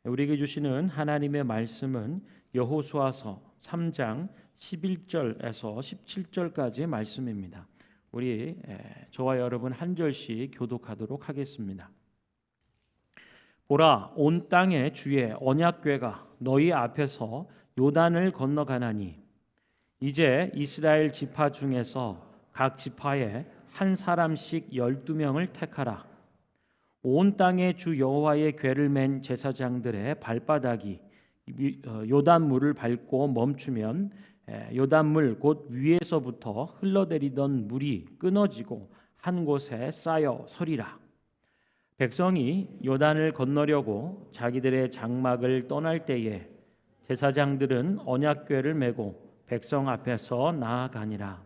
우리에게 주시는 하나님의 말씀은 여호수아서 3장 11절에서 17절까지의 말씀입니다. 우리 저와 여러분 한 절씩 교독하도록 하겠습니다. 보라, 온 땅의 주의 언약궤가 너희 앞에서 요단을 건너가나니 이제 이스라엘 지파 중에서 각 지파에 한 사람씩 12명을 택하라. 온 땅의 주 여호와의 궤를 맨 제사장들의 발바닥이 요단물을 밟고 멈추면 요단물 곧 위에서부터 흘러내리던 물이 끊어지고 한 곳에 쌓여 서리라. 백성이 요단을 건너려고 자기들의 장막을 떠날 때에 제사장들은 언약궤를 메고 백성 앞에서 나아가니라.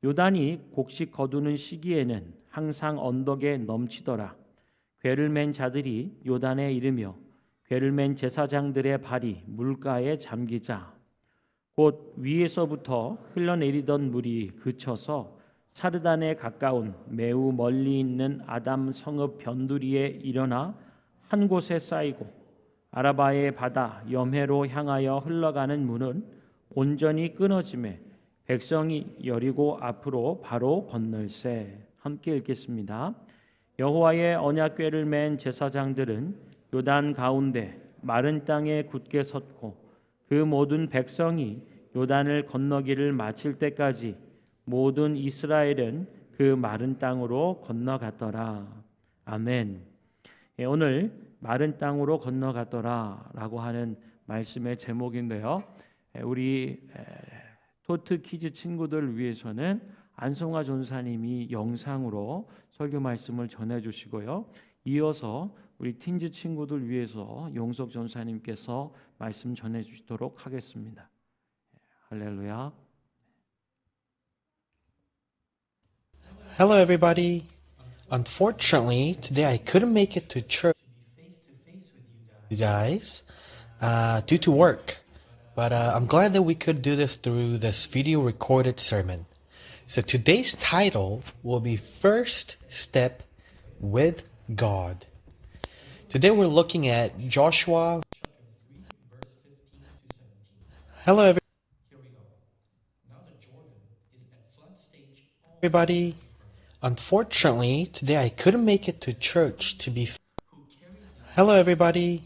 요단이 곡식 거두는 시기에는 항상 언덕에 넘치더라. 궤를 맨 자들이 요단에 이르며 궤를 맨 제사장들의 발이 물가에 잠기자 곧 위에서부터 흘러내리던 물이 그쳐서 사르단에 가까운 매우 멀리 있는 아담 성읍 변두리에 일어나 한 곳에 쌓이고 아라바의 바다 염해로 향하여 흘러가는 문은 온전히 끊어지매 백성이 여리고 앞으로 바로 건널세. 함께 읽겠습니다. 여호와의 언약궤를 맨 제사장들은 요단 가운데 마른 땅에 굳게 섰고 그 모든 백성이 요단을 건너기를 마칠 때까지 모든 이스라엘은 그 마른 땅으로 건너갔더라. 아멘. 오늘 마른 땅으로 건너갔더라라고 하는 말씀의 제목인데요. 우리 토트 키즈 친구들 위해서는 안성화 전사님이 영상으로 설교 말씀을 전해주시고요. 이어서 우리 틴즈 친구들 위해서 용석 전사님께서 말씀 전해주시도록 하겠습니다. 할렐루야. Hello, everybody. Unfortunately, today I couldn't make it to church, you guys, due to work. But I'm glad that we could do this through this video recorded sermon. So today's title will be First Step with God. Today we're looking at Joshua. Hello, everybody. Unfortunately, today I couldn't make it to church to be. Hello, everybody.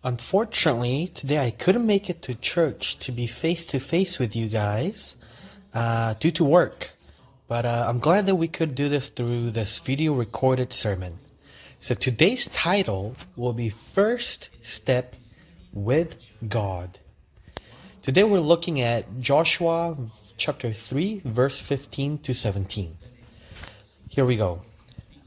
Unfortunately, today I couldn't make it to church to be face to face with you guys due to work. But I'm glad that we could do this through this video recorded sermon. So today's title will be First Step with God. Today we're looking at Joshua chapter 3, verse 15 to 17. Here we go.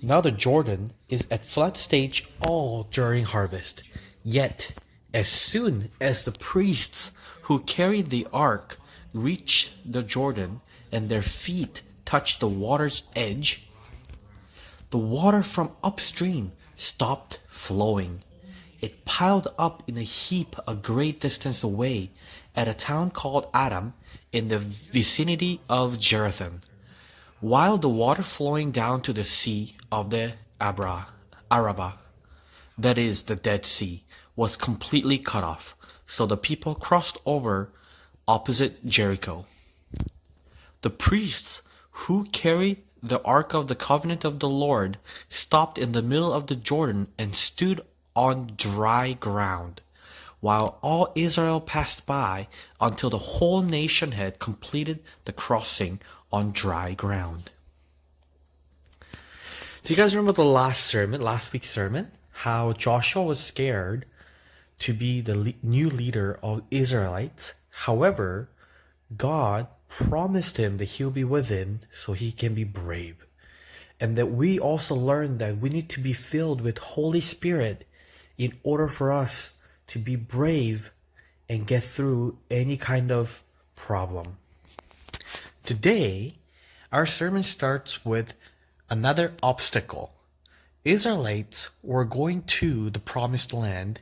Now the Jordan is at flood stage all during harvest. Yet, as soon as the priests who carried the ark reached the Jordan and their feet touched the water's edge, the water from upstream stopped flowing. It piled up in a heap a great distance away at a town called Adam in the vicinity of Jerusalem, while the water flowing down to the sea of the Arabah, that is the Dead Sea, was completely cut off, so the people crossed over opposite Jericho. The priests who carried the Ark of the Covenant of the Lord stopped in the middle of the Jordan and stood on dry ground, while all Israel passed by until the whole nation had completed the crossing on dry ground. Do you guys remember the last week's sermon? How Joshua was scared to be the new leader of Israelites. However, God promised him that he'll be with him so he can be brave. And that we also learned that we need to be filled with Holy Spirit in order for us to be brave and get through any kind of problem. Today, our sermon starts with another obstacle. Israelites were going to the promised land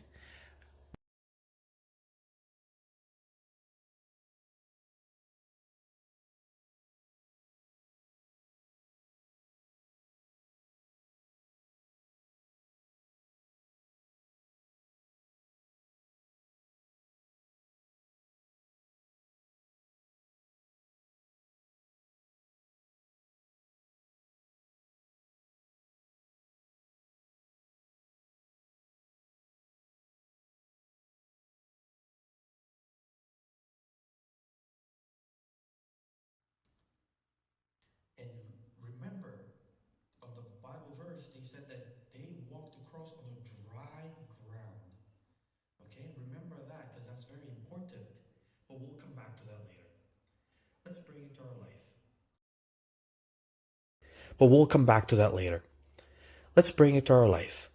Let's bring it to our life. But we'll come back to that later. Let's bring it to our life.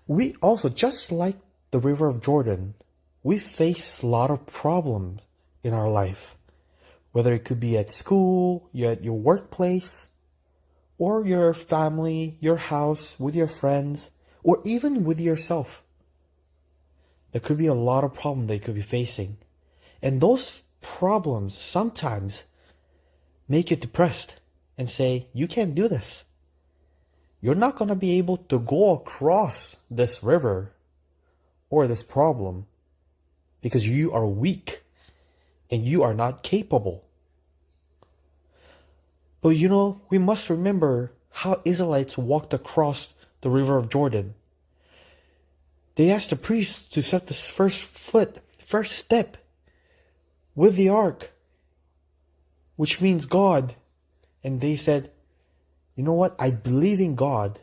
We also, just like the river of Jordan, we face a lot of problems in our life. Whether it could be at school, at your workplace, or your family, your house, with your friends, or even with yourself. There could be a lot of problems they could be facing. And those problems sometimes make you depressed and say, you can't do this. You're not going to be able to go across this river or this problem because you are weak and you are not capable. But we must remember how Israelites walked across the river of Jordan. They asked the priests to set this first step with the ark, which means God. And they said, you know what? I believe in God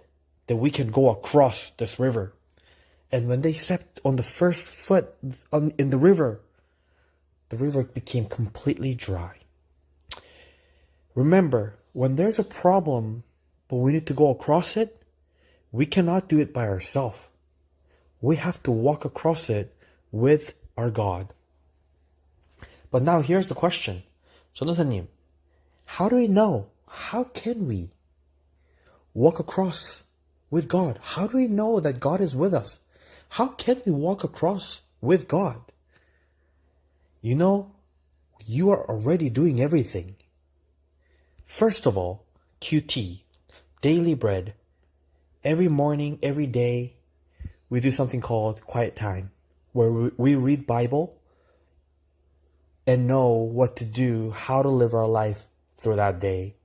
that we can go across this river. And when they stepped on the first foot in the river became completely dry. Remember, when there's a problem, but we need to go across it, we cannot do it by ourselves. We have to walk across it with our God. But now here's the question. 전도사님, how do we know? How can we walk across with God? How do we know that God is with us? How can we walk across with God? You are already doing everything. First of all, QT, daily bread. Every morning, every day, we do something called quiet time, where we read Bible and know what to do, how to live our life through that day.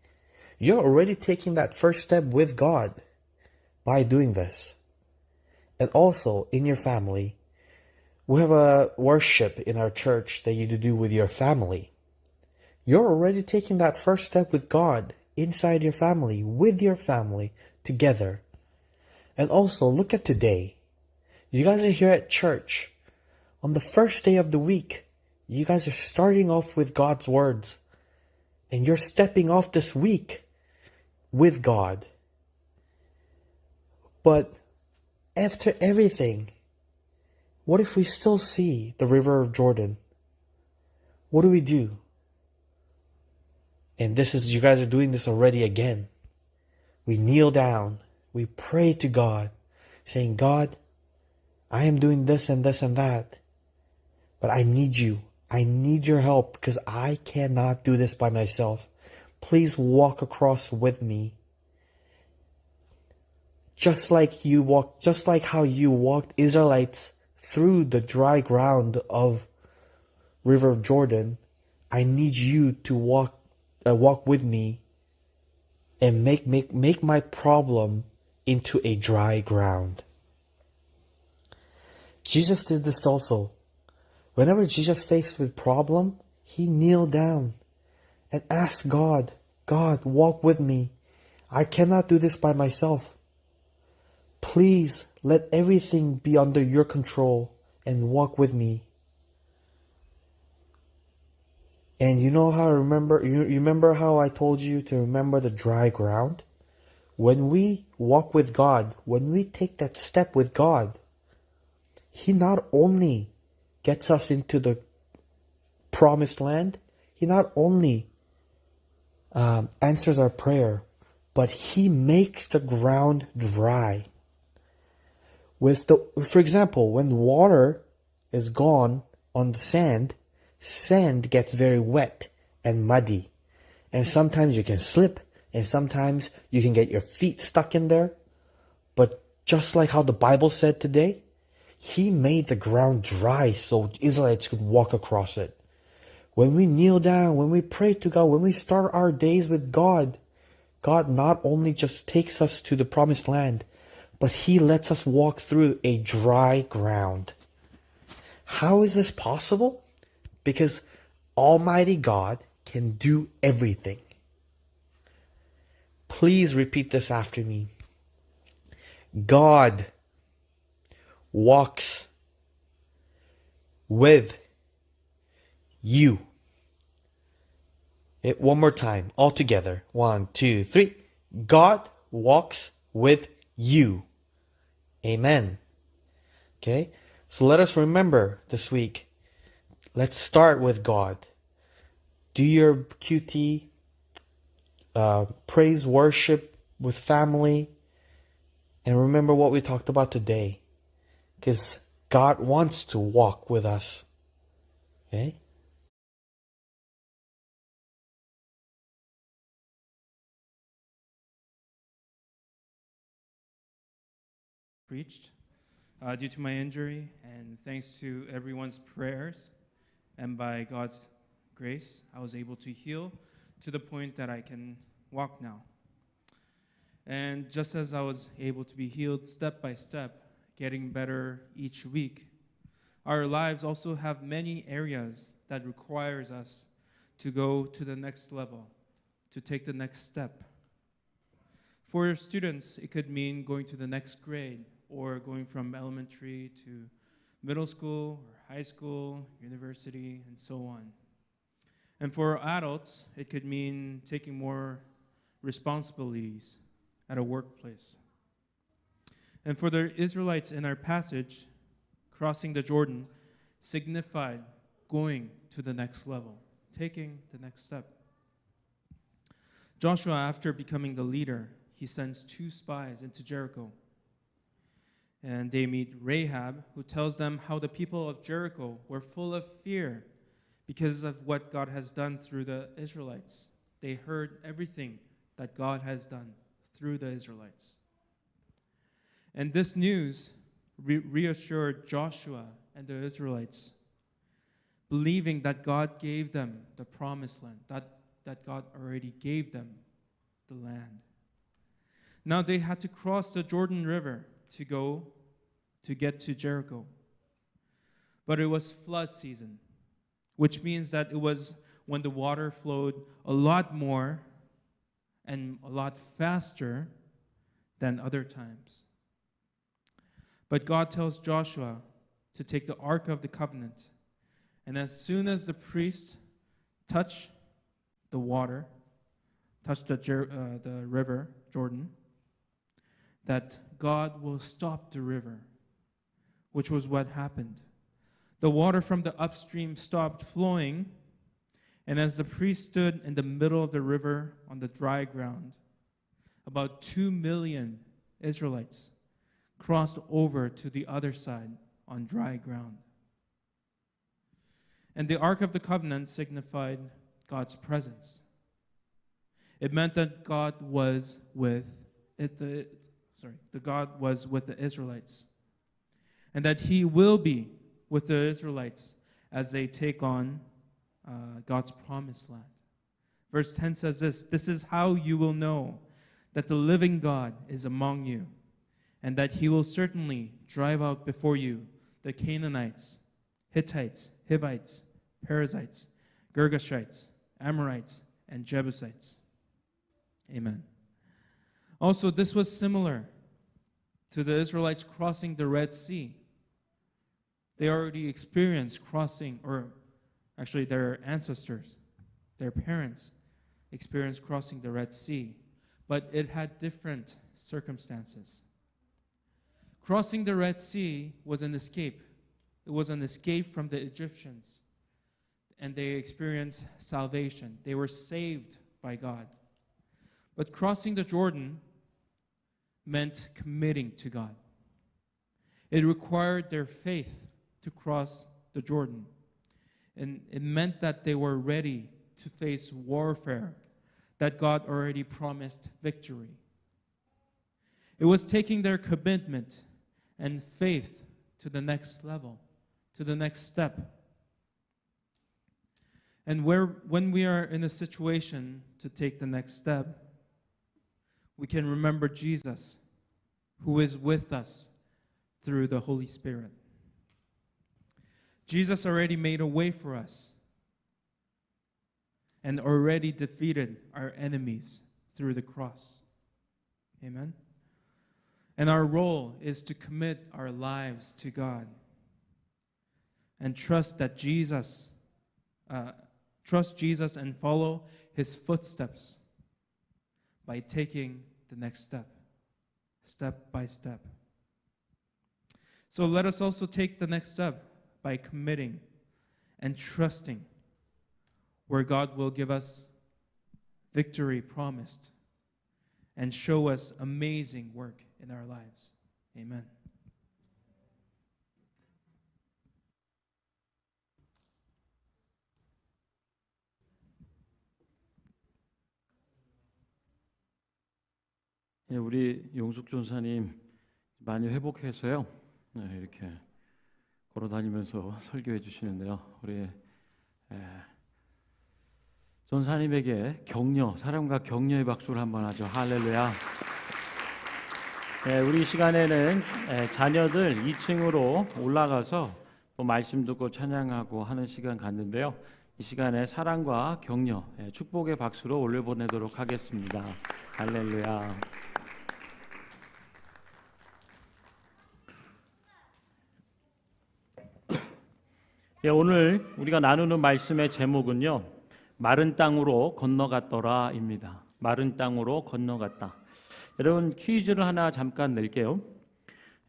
You're already taking that first step with God by doing this. And also, in your family, we have a worship in our church that you do with your family. You're already taking that first step with God inside your family, with your family, together. And also, look at today. You guys are here at church. On the first day of the week, you guys are starting off with God's words. And you're stepping off this week with God. But after everything, what if we still see the river of Jordan? What do we do? And you guys are doing this already again. We kneel down. We pray to God, saying, God, I am doing this and this and that. But I need you. I need your help because I cannot do this by myself. Please walk across with me. Just like how you walked Israelites through the dry ground of River of Jordan, I need you to walk with me and make my problem into a dry ground. Jesus did this also. Whenever Jesus faced with problem, he kneeled down and asked God, God, walk with me. I cannot do this by myself. Please let everything be under your control and walk with me. And you remember how I told you to remember the dry ground? When we walk with God, when we take that step with God, He not only gets us into the promised land, He not only answers our prayer, but He makes the ground dry. For example, when water is gone on the sand gets very wet and muddy. And sometimes you can slip, and sometimes you can get your feet stuck in there. But just like how the Bible said today, He made the ground dry so Israelites could walk across it. When we kneel down, when we pray to God, when we start our days with God, God not only just takes us to the promised land, but He lets us walk through a dry ground. How is this possible? Because Almighty God can do everything. Please repeat this after me. God walks with you. One more time, all together. 1, 2, 3. God walks with you. Amen. Okay, so let us remember this week. Let's start with God. Do your QT, praise worship with family, and remember what we talked about today. Because God wants to walk with us. Okay? Preached due to my injury, and thanks to everyone's prayers and by God's grace, I was able to heal to the point that I can walk now. And just as I was able to be healed step by step, getting better each week, our lives also have many areas that requires us to go to the next level, to take the next step. For students, it could mean going to the next grade, or going from elementary to middle school, or high school, university, and so on. And for adults, it could mean taking more responsibilities at a workplace. And for the Israelites in our passage, crossing the Jordan signified going to the next level, taking the next step. Joshua, after becoming the leader, he sends 2 spies into Jericho. And they meet Rahab, who tells them how the people of Jericho were full of fear because of what God has done through the Israelites. They heard everything that God has done through the Israelites. And this news reassured Joshua and the Israelites, believing that God gave them the promised land, that God already gave them the land. Now they had to cross the Jordan River to get to Jericho. But it was flood season, which means that it was when the water flowed a lot more and a lot faster than other times. But God tells Joshua to take the Ark of the Covenant, and as soon as the priests touch the water, touch the river, Jordan, that God will stop the river, which was what happened. The water from the upstream stopped flowing, and as the priest stood in the middle of the river on the dry ground, about 2 million Israelites crossed over to the other side on dry ground. And the Ark of the Covenant signified God's presence. It meant that God was with the Israelites, and that He will be with the Israelites as they take on God's promised land. Verse 10 says this is how you will know that the living God is among you, and that He will certainly drive out before you the Canaanites, Hittites, Hivites, Perizzites, Girgashites, Amorites, and Jebusites. Amen. Also, this was similar to the Israelites crossing the Red Sea. They already experienced crossing, or actually their ancestors, their parents, experienced crossing the Red Sea, but it had different circumstances. Crossing the Red Sea was an escape. It was an escape from the Egyptians, and they experienced salvation. They were saved by God. But crossing the Jordan meant committing to God. It required their faith to cross the Jordan. And it meant that they were ready to face warfare, that God already promised victory. It was taking their commitment and faith to the next level, to the next step. And when we are in a situation to take the next step, we can remember Jesus, who is with us through the Holy Spirit. Jesus already made a way for us and already defeated our enemies through the cross. Amen? And our role is to commit our lives to God and trust Jesus and follow His his footsteps by taking the next step, step by step. So let us also take the next step by committing and trusting where God will give us victory promised and show us amazing work in our lives. Amen. 예, 우리 용숙 전사님 많이 회복해서요. 네, 이렇게 걸어 다니면서 설교해 주시는데요. 우리 전사님에게 격려, 사랑과 격려의 박수를 한번 하죠. 할렐루야. 우리 시간에는 자녀들 2층으로 올라가서 또 말씀 듣고 찬양하고 하는 시간 갖는데요. 이 시간에 사랑과 격려, 축복의 박수로 올려보내도록 하겠습니다. 할렐루야. 오늘 우리가 나누는 말씀의 제목은요, 마른 땅으로 건너갔더라입니다. 마른 땅으로 건너갔다. 여러분, 퀴즈를 하나 잠깐 낼게요.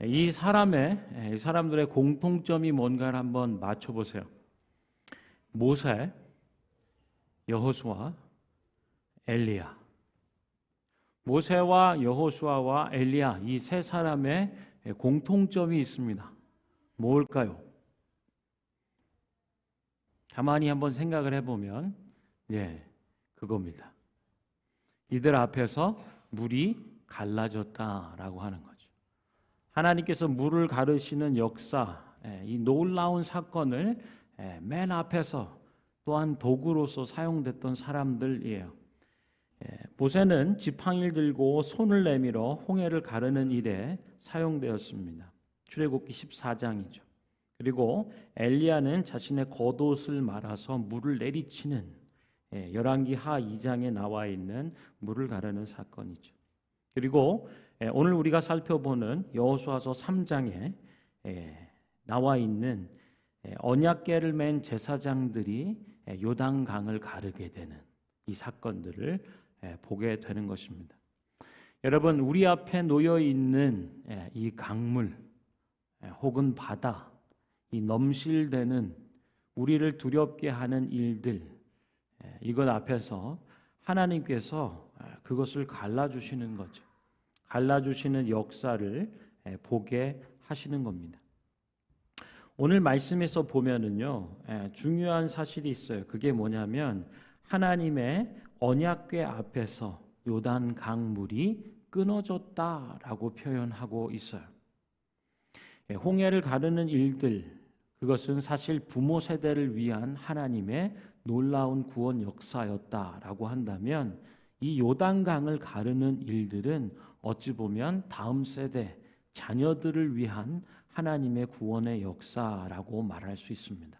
이 사람들의 공통점이 뭔가를 한번 맞춰보세요. 모세, 여호수아, 엘리야. 모세와 여호수아와 엘리야, 이 세 사람의 공통점이 있습니다. 뭘까요? 가만히 한번 생각을 해보면 그겁니다. 이들 앞에서 물이 갈라졌다라고 하는 거죠. 하나님께서 물을 가르시는 역사, 이 놀라운 사건을 맨 앞에서 또한 도구로서 사용됐던 사람들이에요. 모세는 지팡이를 들고 손을 내밀어 홍해를 가르는 일에 사용되었습니다. 출애굽기 14장이죠. 그리고 엘리야는 자신의 겉옷을 말아서 물을 내리치는 열왕기 하 2장에 나와 있는 물을 가르는 사건이죠. 그리고 오늘 우리가 살펴보는 여호수아서 3장에 나와 있는 언약궤를 맨 제사장들이 요단강을 가르게 되는 이 사건들을 보게 되는 것입니다. 여러분, 우리 앞에 놓여 있는 이 강물 혹은 바다, 이 넘실대는 우리를 두렵게 하는 일들, 이것 앞에서 하나님께서 그것을 갈라주시는 거죠. 갈라주시는 역사를 보게 하시는 겁니다. 오늘 말씀에서 보면은요, 중요한 사실이 있어요. 그게 뭐냐면 하나님의 언약궤 앞에서 요단 강물이 끊어졌다라고 표현하고 있어요. 홍해를 가르는 일들, 그것은 사실 부모 세대를 위한 하나님의 놀라운 구원 역사였다라고 한다면, 이 요단강을 가르는 일들은 어찌 보면 다음 세대 자녀들을 위한 하나님의 구원의 역사라고 말할 수 있습니다.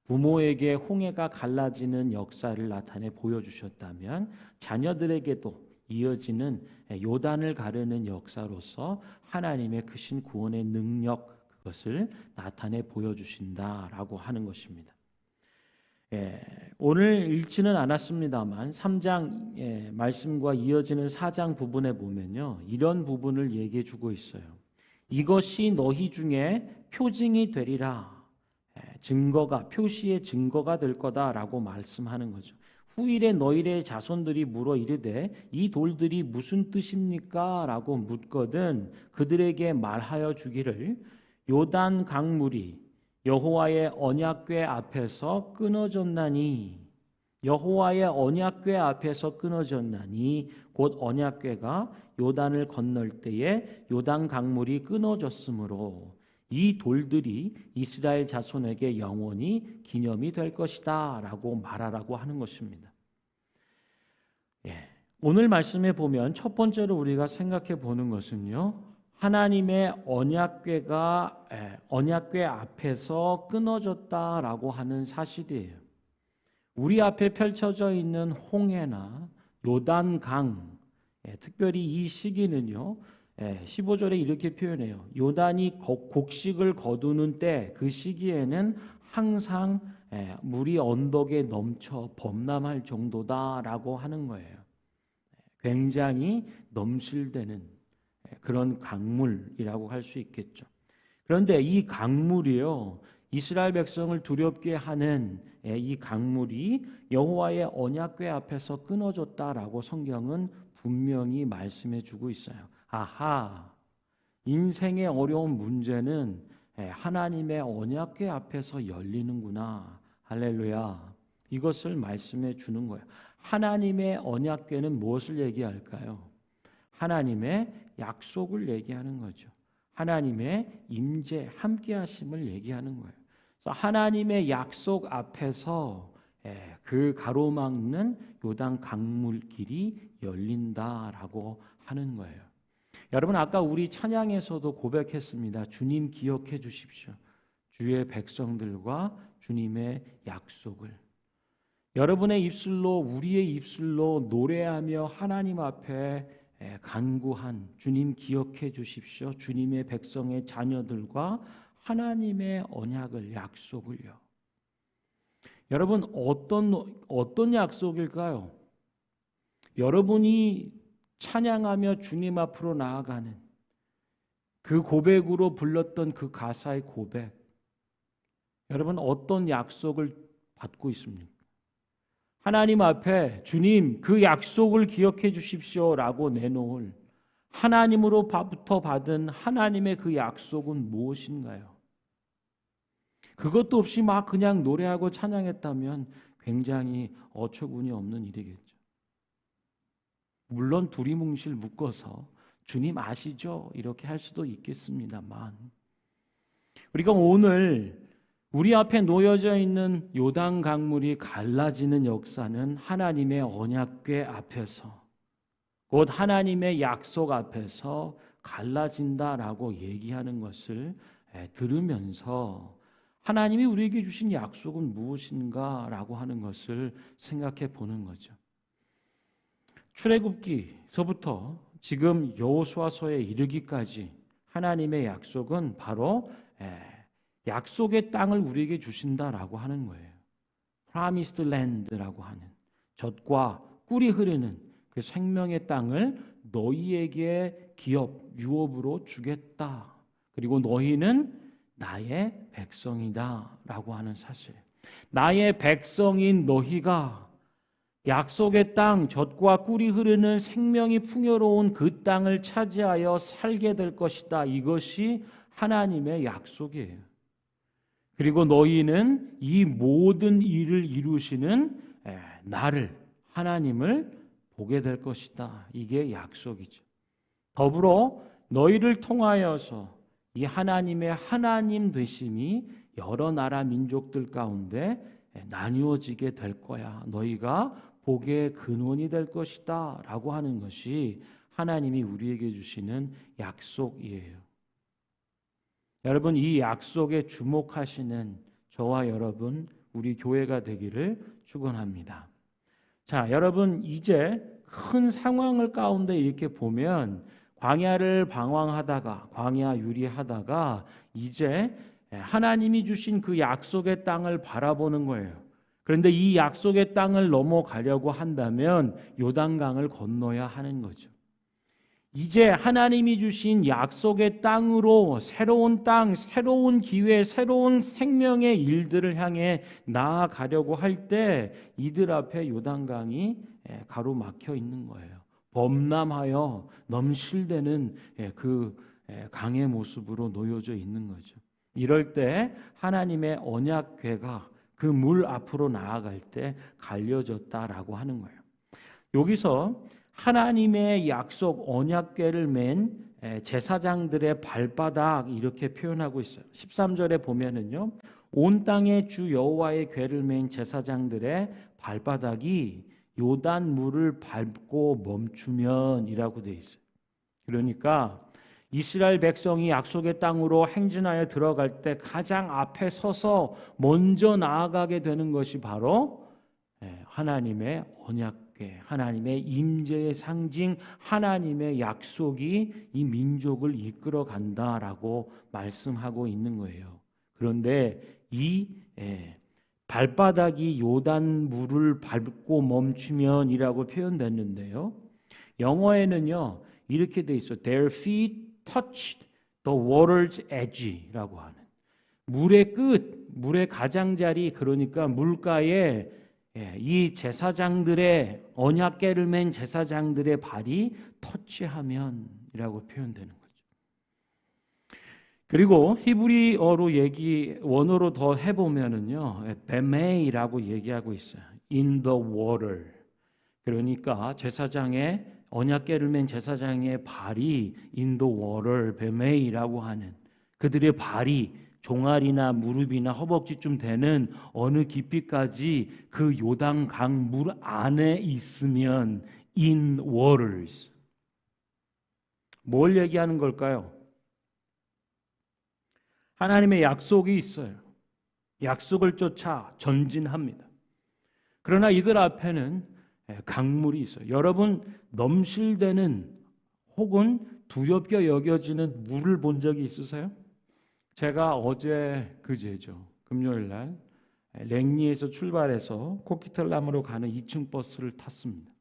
부모에게 홍해가 갈라지는 역사를 나타내 보여주셨다면 자녀들에게도 이어지는 요단을 가르는 역사로서 하나님의 크신 구원의 능력, 그것을 나타내 보여주신다라고 하는 것입니다. 오늘 읽지는 않았습니다만 3장 말씀과 이어지는 4장 부분에 보면요, 이런 부분을 얘기해 주고 있어요. 이것이 너희 중에 표징이 되리라. 표시의 증거가 될 거다라고 말씀하는 거죠. 후일에 너희의 자손들이 물어 이르되 이 돌들이 무슨 뜻입니까? 라고 묻거든 그들에게 말하여 주기를 요단 강물이 여호와의 언약궤 앞에서 끊어졌나니, 여호와의 언약궤 앞에서 끊어졌나니 곧 언약궤가 요단을 건널 때에 요단 강물이 끊어졌으므로 이 돌들이 이스라엘 자손에게 영원히 기념이 될 것이다 라고 말하라고 하는 것입니다. 오늘 말씀에 보면 첫 번째로 우리가 생각해 보는 것은요, 하나님의 언약궤 앞에서 끊어졌다라고 하는 사실이에요. 우리 앞에 펼쳐져 있는 홍해나 요단강, 특별히 이 시기는요, 15절에 이렇게 표현해요. 요단이 곡식을 거두는 때, 그 시기에는 항상 물이 언덕에 넘쳐 범람할 정도다라고 하는 거예요. 굉장히 넘실대는 그런 강물이라고 할 수 있겠죠. 그런데 이 강물이요, 이스라엘 백성을 두렵게 하는 이 강물이 여호와의 언약궤 앞에서 끊어졌다라고 성경은 분명히 말씀해 주고 있어요. 아하, 인생의 어려운 문제는 하나님의 언약궤 앞에서 열리는구나. 할렐루야. 이것을 말씀해 주는 거예요. 하나님의 언약궤는 무엇을 얘기할까요? 하나님의 약속을 얘기하는 거죠. 하나님의 임재, 함께 하심을 얘기하는 거예요. 그래서 하나님의 약속 앞에서 그 가로막는 요단 강물길이 열린다라고 하는 거예요. 여러분, 아까 우리 찬양에서도 고백했습니다. 주님 기억해 주십시오. 주의 백성들과 주님의 약속을. 여러분의 입술로, 우리의 입술로 노래하며 하나님 앞에 간구한 주님 기억해 주십시오. 주님의 백성의 자녀들과 하나님의 언약을, 약속을요. 여러분, 어떤 약속일까요? 여러분이 찬양하며 주님 앞으로 나아가는 그 고백으로 불렀던 그 가사의 고백, 여러분 어떤 약속을 받고 있습니까? 하나님 앞에 주님 그 약속을 기억해 주십시오라고 내놓을 하나님으로부터 받은 하나님의 그 약속은 무엇인가요? 그것도 없이 막 그냥 노래하고 찬양했다면 굉장히 어처구니 없는 일이겠죠. 물론 두리뭉실 묶어서 주님 아시죠? 이렇게 할 수도 있겠습니다만, 우리가 오늘 우리 앞에 놓여져 있는 요단 강물이 갈라지는 역사는 하나님의 언약궤 앞에서, 곧 하나님의 약속 앞에서 갈라진다라고 얘기하는 것을 들으면서 하나님이 우리에게 주신 약속은 무엇인가라고 하는 것을 생각해 보는 거죠. 출애굽기서부터 지금 여호수아서에 이르기까지 하나님의 약속은 바로 약속의 땅을 우리에게 주신다라고 하는 거예요. Promised Land라고 하는, 젖과 꿀이 흐르는 그 생명의 땅을 너희에게 기업, 유업으로 주겠다. 그리고 너희는 나의 백성이다라고 하는 사실. 나의 백성인 너희가 약속의 땅, 젖과 꿀이 흐르는 생명이 풍요로운 그 땅을 차지하여 살게 될 것이다. 이것이 하나님의 약속이에요. 그리고 너희는 이 모든 일을 이루시는 나를, 하나님을 보게 될 것이다. 이게 약속이죠. 더불어 너희를 통하여서 이 하나님의 하나님 되심이 여러 나라 민족들 가운데 나뉘어지게 될 거야. 너희가 복의 근원이 될 것이다 라고 하는 것이 하나님이 우리에게 주시는 약속이에요. 여러분, 이 약속에 주목하시는 저와 여러분, 우리 교회가 되기를 축원합니다. 자, 여러분, 이제 큰 상황을 가운데 이렇게 보면 광야를 방황하다가, 광야 유리하다가 이제 하나님이 주신 그 약속의 땅을 바라보는 거예요. 그런데 이 약속의 땅을 넘어가려고 한다면 요단강을 건너야 하는 거죠. 이제 하나님이 주신 약속의 땅으로 새로운 땅, 새로운 기회, 새로운 생명의 일들을 향해 나아가려고 할 때 이들 앞에 요단강이 가로막혀 있는 거예요. 범람하여 넘실대는 그 강의 모습으로 놓여져 있는 거죠. 이럴 때 하나님의 언약궤가 그 물 앞으로 나아갈 때 갈려졌다라고 하는 거예요. 여기서 하나님의 약속 언약궤를 맨 제사장들의 발바닥 이렇게 표현하고 있어요. 13절에 보면은요, 온 땅에 주 여호와의 궤를 맨 제사장들의 발바닥이 요단 물을 밟고 멈추면이라고 되어 있어요. 그러니까 이스라엘 백성이 약속의 땅으로 행진하여 들어갈 때 가장 앞에 서서 먼저 나아가게 되는 것이 바로 하나님의 언약궤, 하나님의 임재의 상징, 하나님의 약속이 이 민족을 이끌어 간다라고 말씀하고 있는 거예요. 그런데 이 발바닥이 요단 물을 밟고 멈추면이라고 표현됐는데요. 영어에는요 이렇게 돼 있어. Their feet touched the water's edge라고 하는 물의 끝, 물의 가장자리, 그러니까 물가에 이 제사장들의 언약궤를 맨 제사장들의 발이 터치하면이라고 표현되는 거죠. 그리고 히브리어로 원어로 더 해보면은요, 베메이라고 얘기하고 있어요. In the water. 그러니까 제사장의 언약궤를 맨 제사장의 발이 in the water, 베메이라고 하는 그들의 발이 종아리나 무릎이나 허벅지쯤 되는 어느 깊이까지 그 요단강 물 안에 있으면 in waters. 뭘 얘기하는 걸까요? 하나님의 약속이 있어요. 약속을 쫓아 전진합니다. 그러나 이들 앞에는 강물이 있어요. 여러분 넘실대는 혹은 두렵게 여겨지는 물을 본 적이 있으세요? 제가 그제죠. 금요일 날 랭리에서 출발해서 코키텔람으로 가는 2층 버스를 탔습니다.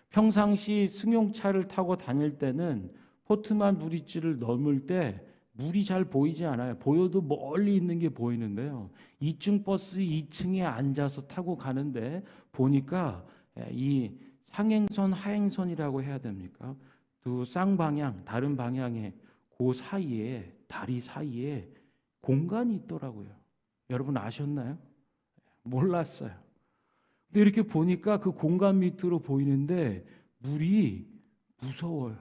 평상시 승용차를 타고 다닐 때는 포트만 브릿지를 넘을 때 물이 잘 보이지 않아요. 보여도 멀리 있는 게 보이는데요. 2층 버스 2층에 앉아서 타고 가는데 보니까 이 상행선, 하행선이라고 해야 됩니까? 두 쌍방향, 다른 방향에 그 사이에, 다리 사이에 공간이 있더라고요. 여러분 아셨나요? 몰랐어요. 근데 이렇게 보니까 그 공간 밑으로 보이는데 물이 무서워요.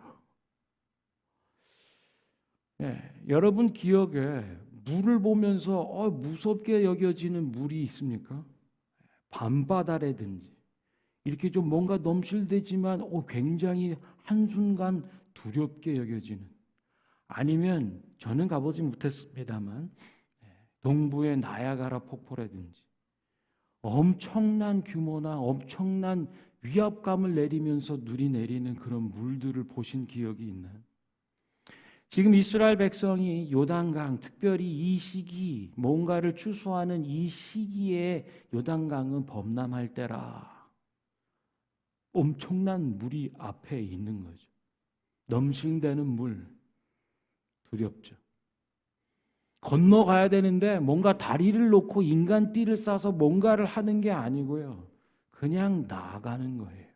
여러분 기억에 물을 보면서 무섭게 여겨지는 물이 있습니까? 밤바다라든지 이렇게 좀 뭔가 넘실대지만 굉장히 한순간 두렵게 여겨지는, 아니면 저는 가보지 못했습니다만 동부의 나야가라 폭포라든지 엄청난 규모나 엄청난 위압감을 내리면서 눈이 내리는 그런 물들을 보신 기억이 있나요? 지금 이스라엘 백성이 요단강, 특별히 이 시기, 뭔가를 추수하는 이 시기에 요단강은 범람할 때라. 엄청난 물이 앞에 있는 거죠. 넘실대는 물, 두렵죠. 건너가야 되는데 뭔가 다리를 놓고 인간띠를 싸서 뭔가를 하는 게 아니고요. 그냥 나아가는 거예요.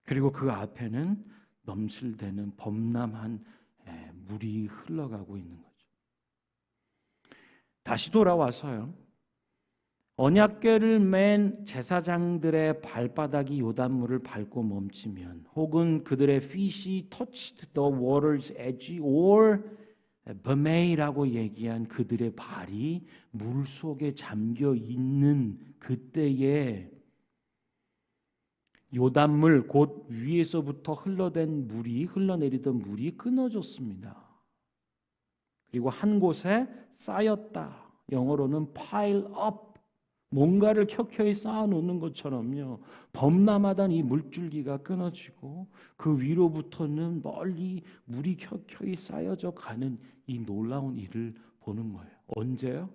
그리고 그 앞에는 넘실대는 범람한 물이 흘러가고 있는 거죠. 다시 돌아와서요. 언약궤를 맨 제사장들의 발바닥이 요단물을 밟고 멈추면, 혹은 그들의 feet이 touched the water's edge, or 베메이라고 얘기한 그들의 발이 물 속에 잠겨 있는 그때에 요단물, 곧 위에서부터 흘러내리던 물이 끊어졌습니다. 그리고 한 곳에 쌓였다. 영어로는 pile up. 뭔가를 켜켜이 쌓아놓는 것처럼요. 범람하던 이 물줄기가 끊어지고 그 위로부터는 멀리 물이 켜켜이 쌓여져 가는 이 놀라운 일을 보는 거예요. 언제요?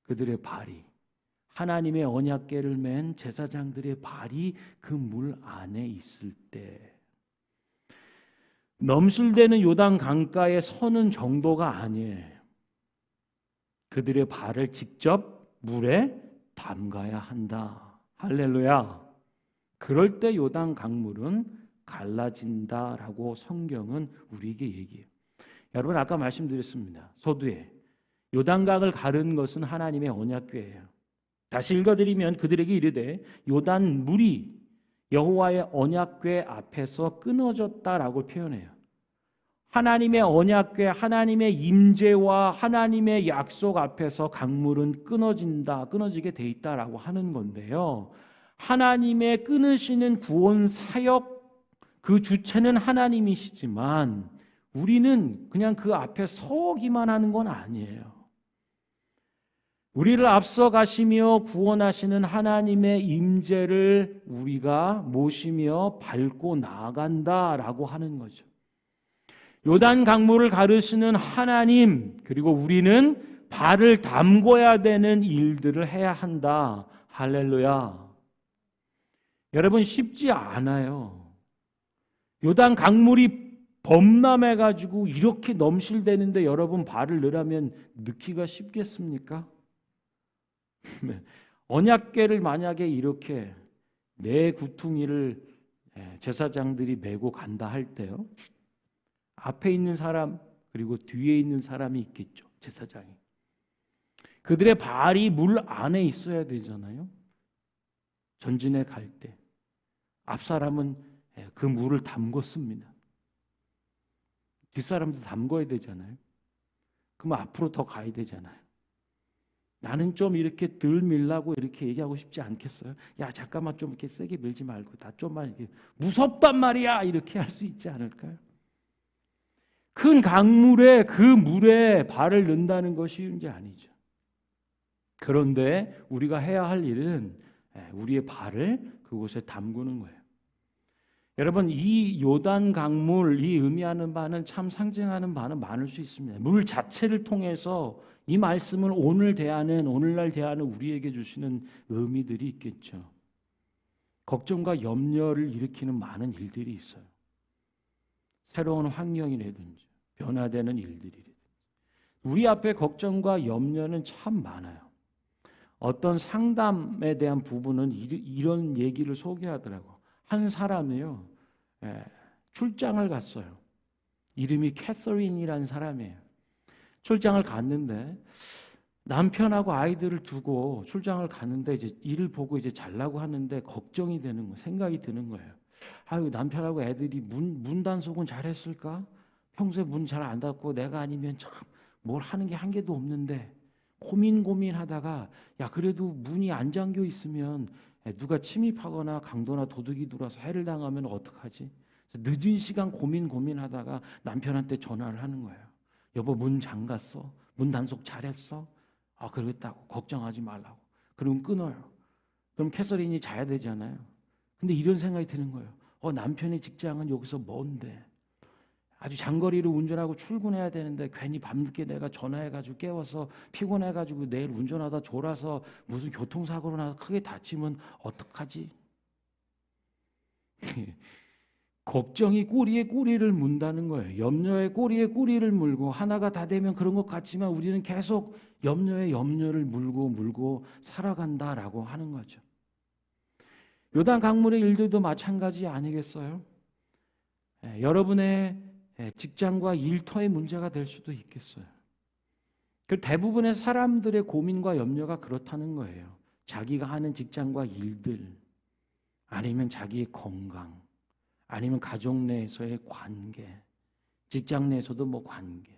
그들의 발이, 하나님의 언약궤를 맨 제사장들의 발이 그 물 안에 있을 때, 넘실대는 요단 강가에 서는 정도가 아니에요. 그들의 발을 직접 물에 담가야 한다. 할렐루야. 그럴 때 요단 강물은 갈라진다라고 성경은 우리에게 얘기해요. 여러분 아까 말씀드렸습니다. 서두에 요단강을 가른 것은 하나님의 언약궤예요. 다시 읽어드리면 그들에게 이르되 요단 물이 여호와의 언약궤 앞에서 끊어졌다라고 표현해요. 하나님의 언약궤, 하나님의 임재와 하나님의 약속 앞에서 강물은 끊어지게 돼 있다라고 하는 건데요. 하나님의 끊으시는 구원 사역, 그 주체는 하나님이시지만 우리는 그냥 그 앞에 서기만 하는 건 아니에요. 우리를 앞서가시며 구원하시는 하나님의 임재를 우리가 모시며 밟고 나아간다라고 하는 거죠. 요단 강물을 가르시는 하나님, 그리고 우리는 발을 담궈야 되는 일들을 해야 한다. 할렐루야. 여러분 쉽지 않아요. 요단 강물이 범람해가지고 이렇게 넘실대는데 여러분 발을 넣으라면 넣기가 쉽겠습니까? 언약궤를 만약에 이렇게 네 구퉁이를 제사장들이 메고 간다 할 때요. 앞에 있는 사람 그리고 뒤에 있는 사람이 있겠죠. 제사장이. 그들의 발이 물 안에 있어야 되잖아요. 전진에 갈 때. 앞사람은 그 물을 담궜습니다. 뒷사람도 담궈야 되잖아요. 그럼 앞으로 더 가야 되잖아요. 나는 좀 이렇게 덜 밀라고 이렇게 얘기하고 싶지 않겠어요? 야, 잠깐만 좀 이렇게 세게 밀지 말고 나 좀만 이렇게 무섭단 말이야 이렇게 할 수 있지 않을까요? 큰 강물에 그 물에 발을 넣는다는 것이 쉬운 게 아니죠. 그런데 우리가 해야 할 일은 우리의 발을 그곳에 담그는 거예요. 여러분 이 요단 강물 이 의미하는 바는 참 상징하는 바는 많을 수 있습니다. 물 자체를 통해서 이 말씀을 오늘날 대하는 우리에게 주시는 의미들이 있겠죠. 걱정과 염려를 일으키는 많은 일들이 있어요. 새로운 환경이라든지 변화되는 일들이라든지 우리 앞에 걱정과 염려는 참 많아요. 어떤 상담에 대한 부분은 이런 얘기를 소개하더라고. 한 사람이요. 출장을 갔어요. 이름이 캐서린이라는 사람이에요. 출장을 갔는데 남편하고 아이들을 두고 출장을 갔는데 이제 일을 보고 이제 잘라고 하는데 걱정이 되는 거예요. 생각이 드는 거예요. 아유, 남편하고 애들이 문 단속은 잘했을까? 평소에 문 잘 안 닫고 내가 아니면 참 뭘 하는 게 한 개도 없는데 고민하다가 야 그래도 문이 안 잠겨 있으면 누가 침입하거나 강도나 도둑이 들어와서 해를 당하면 어떡하지? 늦은 시간 고민하다가 남편한테 전화를 하는 거예요. 여보 문 잠갔어? 문 단속 잘했어? 아 그러겠다고 걱정하지 말라고. 그럼 끊어요. 그럼 캐서린이 자야 되잖아요. 근데 이런 생각이 드는 거예요. 남편의 직장은 여기서 먼데 아주 장거리를 운전하고 출근해야 되는데 괜히 밤늦게 내가 전화해가지고 깨워서 피곤해가지고 내일 운전하다 졸아서 무슨 교통사고로 나서 크게 다치면 어떡하지? 걱정이 꼬리에 꼬리를 문다는 거예요. 염려에 꼬리에 꼬리를 물고 하나가 다 되면 그런 것 같지만 우리는 계속 염려에 염려를 물고 살아간다라고 하는 거죠. 요단 강물의 일들도 마찬가지 아니겠어요? 여러분의 직장과 일터의 문제가 될 수도 있겠어요. 그 대부분의 사람들의 고민과 염려가 그렇다는 거예요. 자기가 하는 직장과 일들, 아니면 자기의 건강, 아니면 가족 내에서의 관계, 직장 내에서도 뭐 관계.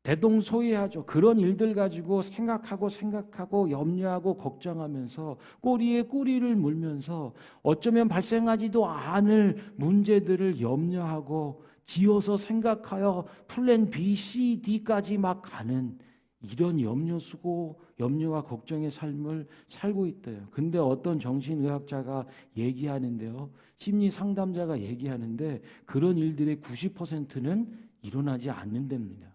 대동소이하죠. 그런 일들 가지고 생각하고 염려하고 걱정하면서 꼬리에 꼬리를 물면서 어쩌면 발생하지도 않을 문제들을 염려하고 지어서 생각하여 플랜 B, C, D까지 막 가는 이런 염려와 걱정의 삶을 살고 있대요. 근데 어떤 정신의학자가 얘기하는데요. 심리 상담자가 얘기하는데 그런 일들의 90%는 일어나지 않는답니다.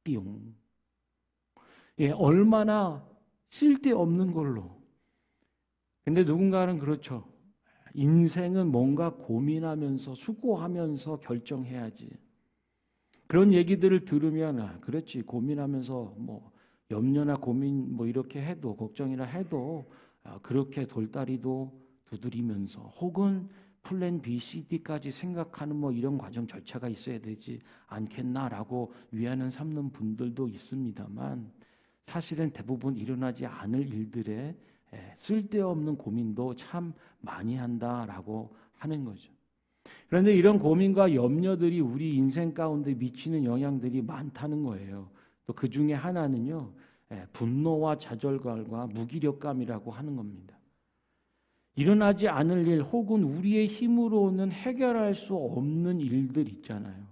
띠용. 얼마나 쓸데없는 걸로. 근데 누군가는 그렇죠. 인생은 뭔가 고민하면서 수고하면서 결정해야지. 그런 얘기들을 들으면 그렇지 고민하면서 뭐 염려나 고민 뭐 이렇게 해도 걱정이나 해도 그렇게 돌다리도 두드리면서 혹은 플랜 B, C, D까지 생각하는 뭐 이런 과정 절차가 있어야 되지 않겠나라고 위안을 삼는 분들도 있습니다만 사실은 대부분 일어나지 않을 일들에 쓸데없는 고민도 참 많이 한다라고 하는 거죠. 그런데 이런 고민과 염려들이 우리 인생 가운데 미치는 영향들이 많다는 거예요. 또 그 중에 하나는요, 분노와 좌절감과 무기력감이라고 하는 겁니다. 일어나지 않을 일 혹은 우리의 힘으로는 해결할 수 없는 일들 있잖아요.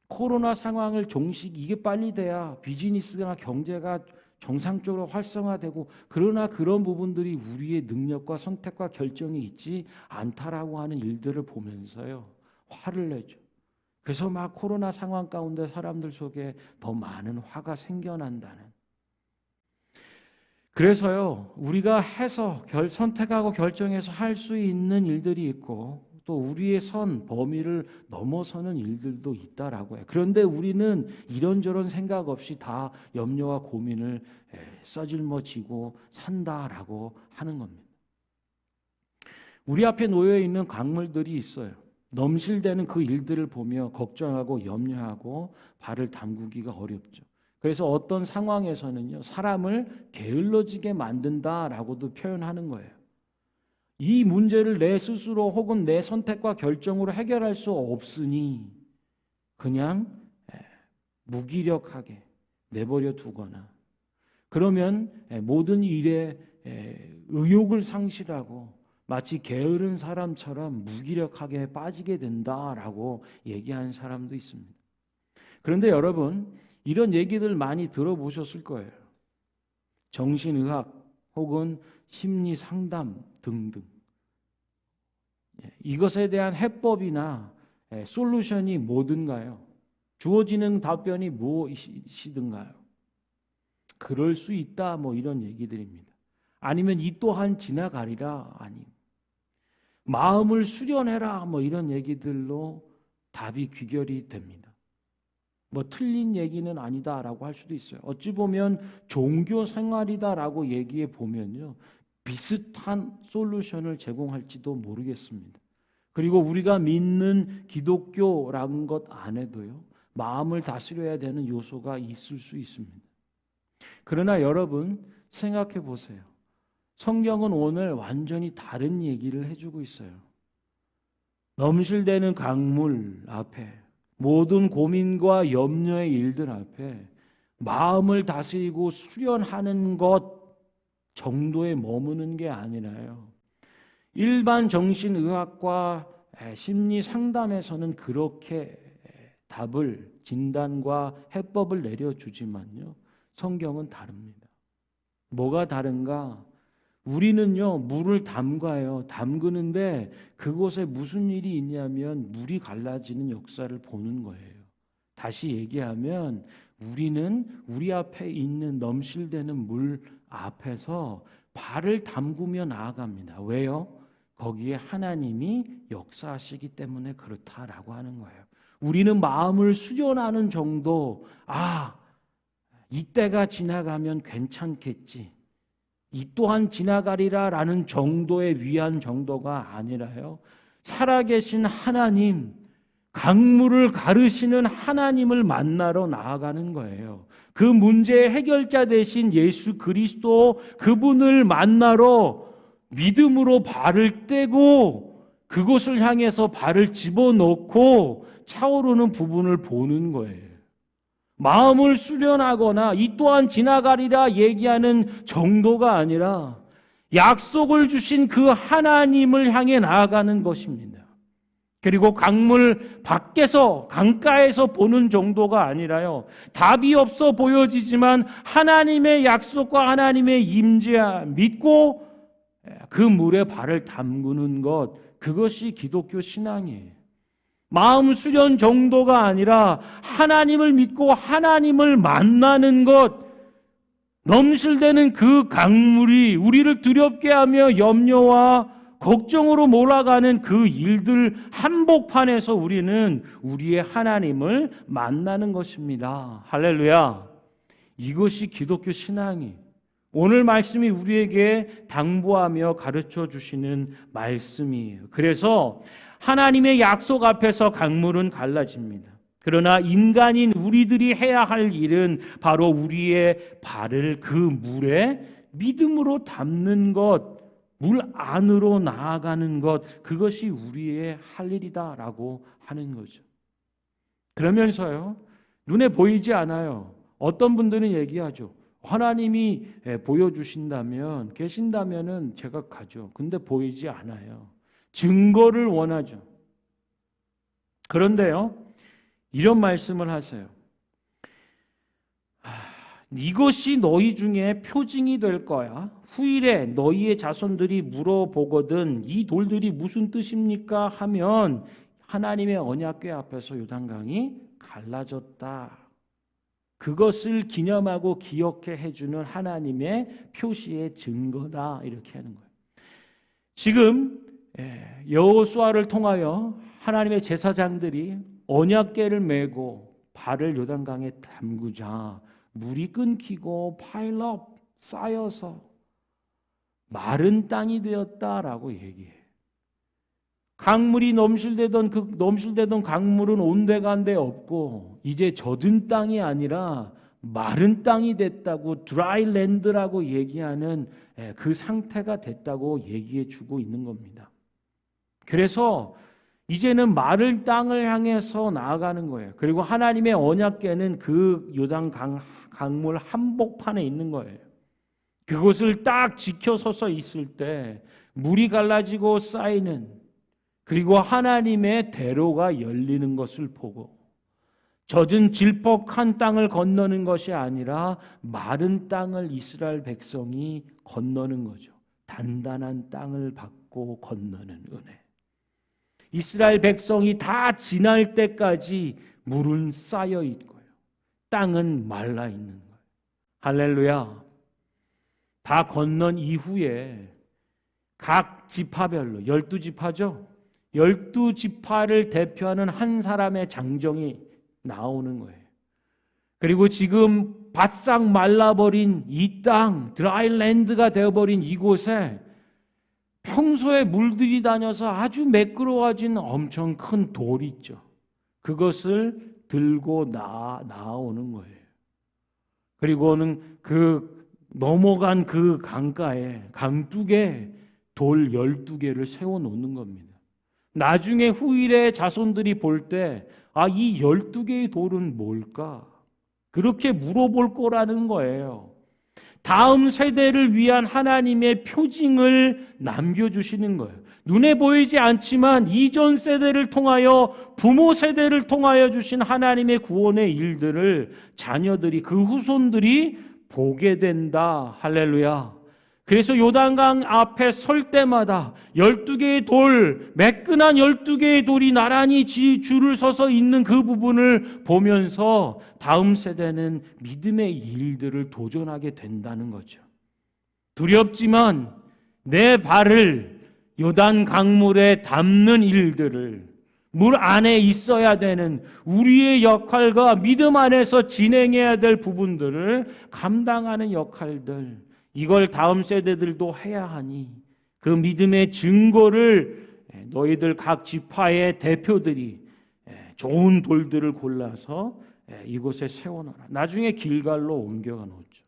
코로나 상황을 이게 빨리 돼야 비즈니스나 경제가 정상적으로 활성화되고 그러나 그런 부분들이 우리의 능력과 선택과 결정이 있지 않다라고 하는 일들을 보면서요. 화를 내죠. 그래서 막 코로나 상황 가운데 사람들 속에 더 많은 화가 생겨난다는 그래서요, 우리가 해서 선택하고 결정해서 할 수 있는 일들이 있고 또 우리의 범위를 넘어서는 일들도 있다라고 해요. 그런데 우리는 이런저런 생각 없이 다 염려와 고민을 써짊어지고 산다라고 하는 겁니다. 우리 앞에 놓여 있는 강물들이 있어요. 넘실대는 그 일들을 보며 걱정하고 염려하고 발을 담그기가 어렵죠. 그래서 어떤 상황에서는요, 사람을 게을러지게 만든다라고도 표현하는 거예요. 이 문제를 내 스스로 혹은 내 선택과 결정으로 해결할 수 없으니 그냥 무기력하게 내버려 두거나 그러면 모든 일에 의욕을 상실하고 마치 게으른 사람처럼 무기력하게 빠지게 된다라고 얘기하는 사람도 있습니다. 그런데 여러분, 이런 얘기들 많이 들어보셨을 거예요. 정신의학 혹은 심리 상담 등등. 이것에 대한 해법이나 솔루션이 뭐든가요? 주어지는 답변이 무엇이든가요? 그럴 수 있다, 뭐 이런 얘기들입니다. 아니면 이 또한 지나가리라, 아님. 마음을 수련해라, 뭐 이런 얘기들로 답이 귀결이 됩니다. 뭐 틀린 얘기는 아니다라고 할 수도 있어요. 어찌 보면 종교 생활이다라고 얘기해 보면요, 비슷한 솔루션을 제공할지도 모르겠습니다. 그리고 우리가 믿는 기독교라는 것 안에도요, 마음을 다스려야 되는 요소가 있을 수 있습니다. 그러나 여러분 생각해 보세요. 성경은 오늘 완전히 다른 얘기를 해주고 있어요. 넘실대는 강물 앞에, 모든 고민과 염려의 일들 앞에 마음을 다스리고 수련하는 것 정도에 머무는 게 아니라요, 일반 정신의학과 심리 상담에서는 그렇게 답을, 진단과 해법을 내려주지만요, 성경은 다릅니다. 뭐가 다른가? 우리는요, 물을 담가요. 담그는데 그곳에 무슨 일이 있냐면 물이 갈라지는 역사를 보는 거예요. 다시 얘기하면 우리는 우리 앞에 있는 넘실대는 물 앞에서 발을 담그며 나아갑니다. 왜요? 거기에 하나님이 역사하시기 때문에 그렇다라고 하는 거예요. 우리는 마음을 수련하는 정도, 이때가 지나가면 괜찮겠지, 이 또한 지나가리라라는 정도의 위안 정도가 아니라요, 살아계신 하나님, 강물을 가르시는 하나님을 만나러 나아가는 거예요. 그 문제의 해결자 되신 예수 그리스도, 그분을 만나러 믿음으로 발을 떼고 그곳을 향해서 발을 집어넣고 차오르는 부분을 보는 거예요. 마음을 수련하거나 이 또한 지나가리라 얘기하는 정도가 아니라 약속을 주신 그 하나님을 향해 나아가는 것입니다. 그리고 강물 밖에서, 강가에서 보는 정도가 아니라요, 답이 없어 보여지지만 하나님의 약속과 하나님의 임재 믿고 그 물에 발을 담그는 것, 그것이 기독교 신앙이에요. 마음 수련 정도가 아니라 하나님을 믿고 하나님을 만나는 것, 넘실대는 그 강물이 우리를 두렵게 하며 염려와 걱정으로 몰아가는 그 일들 한복판에서 우리는 우리의 하나님을 만나는 것입니다. 할렐루야. 이것이 기독교 신앙이, 오늘 말씀이 우리에게 당부하며 가르쳐 주시는 말씀이에요. 그래서 하나님의 약속 앞에서 강물은 갈라집니다. 그러나 인간인 우리들이 해야 할 일은 바로 우리의 발을 그 물에 믿음으로 담는 것, 물 안으로 나아가는 것, 그것이 우리의 할 일이다라고 하는 거죠. 그러면서요, 눈에 보이지 않아요. 어떤 분들은 얘기하죠. 하나님이 보여주신다면, 계신다면은 제가 가죠. 근데 보이지 않아요. 증거를 원하죠. 그런데요, 이런 말씀을 하세요. 이것이 너희 중에 표징이 될 거야. 후일에 너희의 자손들이 물어보거든 이 돌들이 무슨 뜻입니까? 하면 하나님의 언약궤 앞에서 요단강이 갈라졌다. 그것을 기념하고 기억해 해주는 하나님의 표시의 증거다 이렇게 하는 거예요. 지금 여호수아를 통하여 하나님의 제사장들이 언약궤를 메고 발을 요단강에 담그자 물이 끊기고 파일업 쌓여서 마른 땅이 되었다라고 얘기해. 강물이 넘실대던 강물은 온데간데 없고 이제 젖은 땅이 아니라 마른 땅이 됐다고 드라이랜드라고 얘기하는 그 상태가 됐다고 얘기해 주고 있는 겁니다. 그래서 이제는 마른 땅을 향해서 나아가는 거예요. 그리고 하나님의 언약궤는 그 요단 강물 한복판에 있는 거예요. 그곳을 딱 지켜서서 있을 때 물이 갈라지고 쌓이는 그리고 하나님의 대로가 열리는 것을 보고 젖은 질퍽한 땅을 건너는 것이 아니라 마른 땅을 이스라엘 백성이 건너는 거죠. 단단한 땅을 받고 건너는 은혜. 이스라엘 백성이 다 지날 때까지 물은 쌓여 있고요. 땅은 말라 있는 거예요. 할렐루야. 다 건넌 이후에 각 지파별로 12지파죠. 12지파를 대표하는 한 사람의 장정이 나오는 거예요. 그리고 지금 바싹 말라버린 이 땅, 드라이랜드가 되어버린 이곳에 평소에 물들이 다녀서 아주 매끄러워진 엄청 큰 돌이 있죠. 그것을 들고 나오는 거예요. 그리고는 그 넘어간 그 강가에 강둑에 돌 12개를 세워놓는 겁니다. 나중에 후일의 자손들이 볼 때 이 12개의 돌은 뭘까? 그렇게 물어볼 거라는 거예요. 다음 세대를 위한 하나님의 표징을 남겨주시는 거예요. 눈에 보이지 않지만 이전 세대를 통하여 부모 세대를 통하여 주신 하나님의 구원의 일들을 자녀들이 그 후손들이 보게 된다. 할렐루야. 그래서 요단강 앞에 설 때마다 12개의 돌, 매끈한 12개의 돌이 나란히 줄을 서서 있는 그 부분을 보면서 다음 세대는 믿음의 일들을 도전하게 된다는 거죠. 두렵지만 내 발을 요단 강물에 담는 일들을 물 안에 있어야 되는 우리의 역할과 믿음 안에서 진행해야 될 부분들을 감당하는 역할들 이걸 다음 세대들도 해야 하니 그 믿음의 증거를 너희들 각 지파의 대표들이 좋은 돌들을 골라서 이곳에 세워놓아라. 나중에 길갈로 옮겨가 놓죠.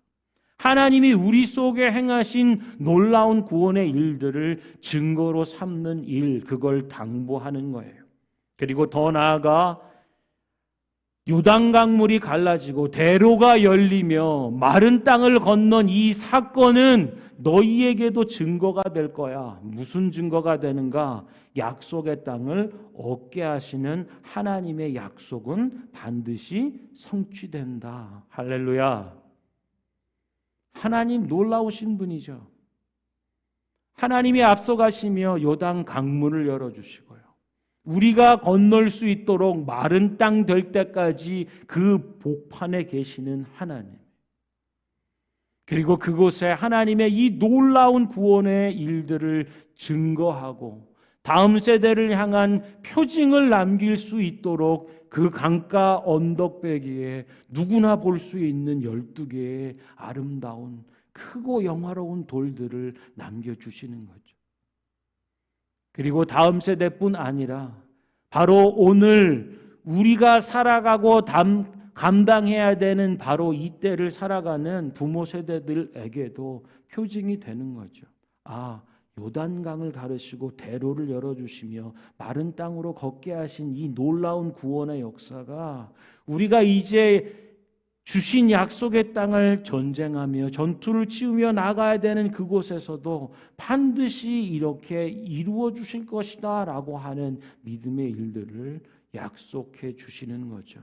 하나님이 우리 속에 행하신 놀라운 구원의 일들을 증거로 삼는 일, 그걸 당부하는 거예요. 그리고 더 나아가 요단강물이 갈라지고 대로가 열리며 마른 땅을 건넌 이 사건은 너희에게도 증거가 될 거야. 무슨 증거가 되는가? 약속의 땅을 얻게 하시는 하나님의 약속은 반드시 성취된다. 할렐루야. 하나님 놀라우신 분이죠. 하나님이 앞서가시며 요단 강물을 열어주시고요. 우리가 건널 수 있도록 마른 땅 될 때까지 그 복판에 계시는 하나님. 그리고 그곳에 하나님의 이 놀라운 구원의 일들을 증거하고 다음 세대를 향한 표징을 남길 수 있도록 그 강가 언덕배기에 누구나 볼 수 있는 12개의 아름다운 크고 영화로운 돌들을 남겨주시는 거죠. 그리고 다음 세대뿐 아니라 바로 오늘 우리가 살아가고 감당해야 되는 바로 이때를 살아가는 부모 세대들에게도 표징이 되는 거죠. 요단강을 가르시고 대로를 열어주시며 마른 땅으로 걷게 하신 이 놀라운 구원의 역사가 우리가 이제 주신 약속의 땅을 전쟁하며 전투를 치우며 나가야 되는 그곳에서도 반드시 이렇게 이루어 주실 것이다 라고 하는 믿음의 일들을 약속해 주시는 거죠.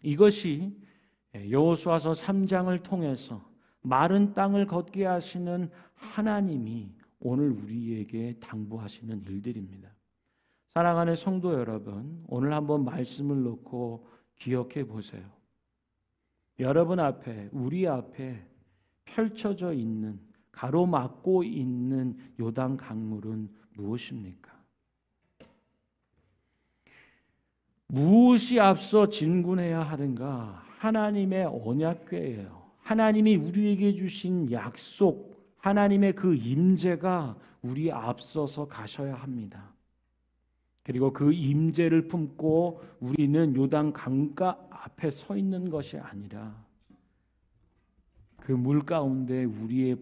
이것이 여호수아서 3장을 통해서 마른 땅을 걷게 하시는 하나님이 오늘 우리에게 당부하시는 일들입니다. 사랑하는 성도 여러분, 오늘 한번 말씀을 놓고 기억해 보세요. 여러분 앞에, 우리 앞에 펼쳐져 있는, 가로막고 있는 요단 강물은 무엇입니까? 무엇이 앞서 진군해야 하는가? 하나님의 언약궤예요. 하나님이 우리에게 주신 약속, 하나님의 그 임재가 우리 앞서서 가셔야 합니다. 그리고 그 임재를 품고 우리는 요단 강가 앞에 서 있는 것이 아니라 그 물 가운데 우리의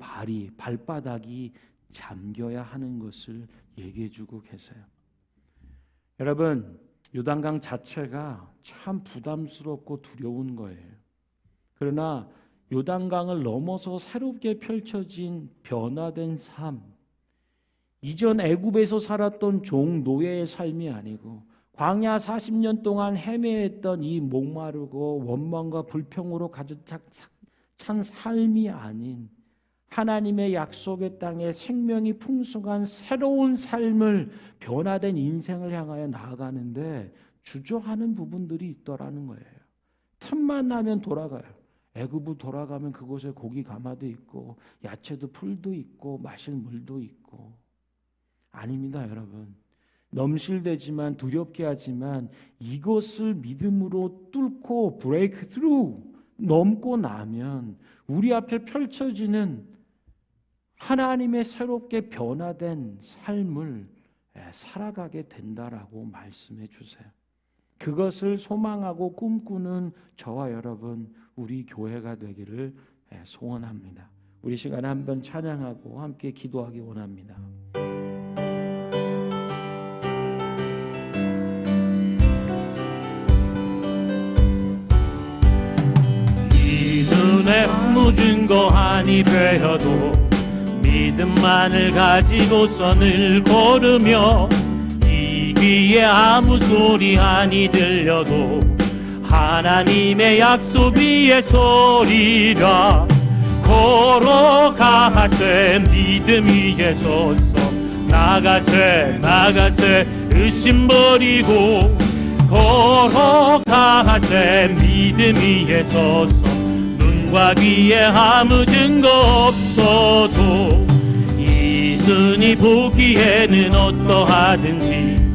발바닥이 잠겨야 하는 것을 얘기해 주고 계세요. 여러분, 요단강 자체가 참 부담스럽고 두려운 거예요. 그러나 요단강을 넘어서 새롭게 펼쳐진 변화된 삶, 이전 애굽에서 살았던 종 노예의 삶이 아니고 광야 40년 동안 헤매했던 이 목마르고 원망과 불평으로 가득 찬 삶이 아닌 하나님의 약속의 땅에 생명이 풍성한 새로운 삶을, 변화된 인생을 향하여 나아가는데 주저하는 부분들이 있더라는 거예요. 틈만 나면 돌아가요. 애굽으로 돌아가면 그곳에 고기 가마도 있고 야채도 풀도 있고 마실 물도 있고. 아닙니다, 여러분. 넘실대지만 두렵게 하지만 이것을 믿음으로 뚫고 브레이크 스루 넘고 나면 우리 앞에 펼쳐지는 하나님의 새롭게 변화된 삶을 살아가게 된다라고 말씀해 주세요. 그것을 소망하고 꿈꾸는 저와 여러분, 우리 교회가 되기를 소원합니다. 우리 시간에 한번 찬양하고 함께 기도하기 원합니다. 이 눈에 아무 증거 아니 되어도 믿음만을 가지고서 늘 걸으며 이 귀에 아무 소리 아니 들려도 하나님의 약속 위에 서리라. 걸어가세 믿음 위에 서서 나가세 의심 버리고 걸어가세 믿음 위에 서서 눈과 귀에 아무 증거 없어도 이 눈이 보기에는 어떠하든지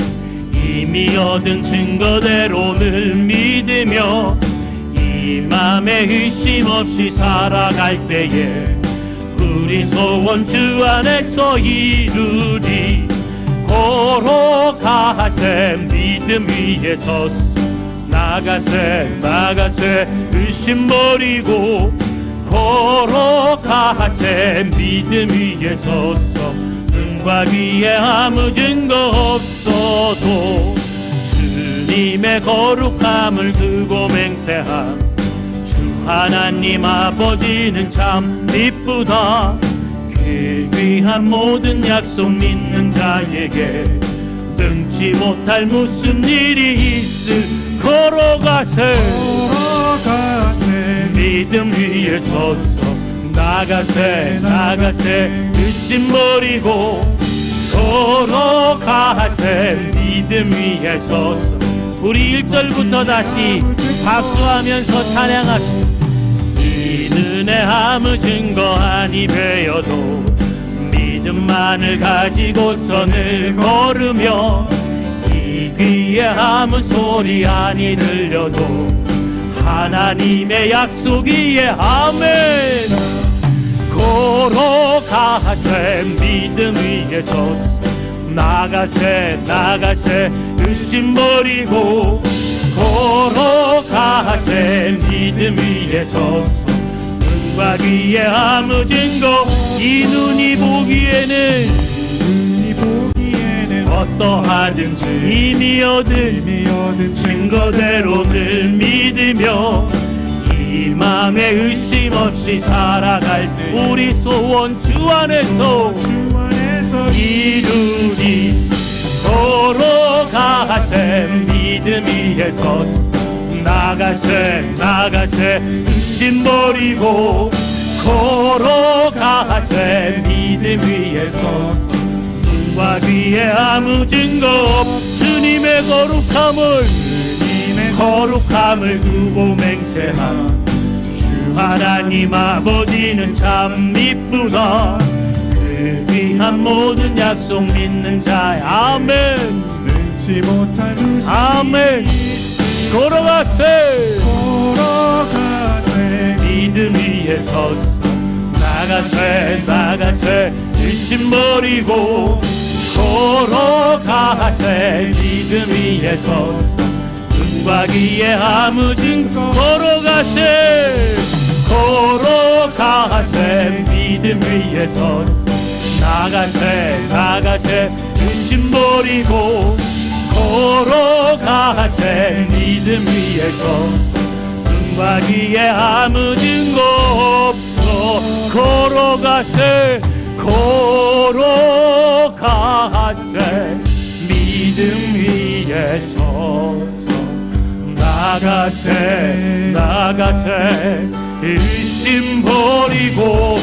이미 얻은 증거대로 늘 믿으며 이 맘에 의심 없이 살아갈 때에 우리 소원 주 안에서 이루리. 걸어가세 믿음 위에 서서 나가세 의심 버리고 걸어가세 믿음 위에 서서 눈과 귀에 아무 증거 없어도 주님의 거룩함을 두고 맹세함. 주 하나님 아버지는 참 이쁘다. 그 귀한 모든 약속 믿는 자에게 능치 못할 무슨 일이 있을. 걸어가세 믿음 위에 서서 나가세 의심 버리고 걸어가세 믿음 위에 서서. 우리 1절부터 다시 박수하면서 찬양하시오. 이 눈에 아무 증거 아니 되어도 믿음만을 가지고서 늘 걸으며 이 귀에 아무 소리 아니 들려도 하나님의 약속 위에 아멘. 걸어가세 믿음 위에 서서 나가세 의심 버리고 걸어가세 믿음 위에 서서 눈과 귀에 아무 증거 이 눈이 보기에는 어떠하든지 이미 얻은 증거대로 늘 믿으며 이 맘에 의심 없이 살아갈 때 우리 소원 주 안에서 이루리. 걸어가세 믿음 위에 서서 나가세 의심 버리고 걸어가세 믿음 위에 서서 눈과 귀에 아무 증거 없. 주님의 거룩함을 두고 맹세함. 하나님 아버지는 참 이쁘다. 그 귀한 모든 약속 믿는 자야. 아멘. 능치 못할 그 아멘. 걸어가세 믿음 위에 서서 나가세 의심 버리고 걸어가세 믿음 위에 서서 눈과 귀에 아무 증거 걸어가세 믿음 위에 서서 나가세 의심 버리고 걸어가세 믿음 위에서 눈과 귀에 아무 증거 없어 걸어가세 믿음 위에 서서 나가세 의심 버리고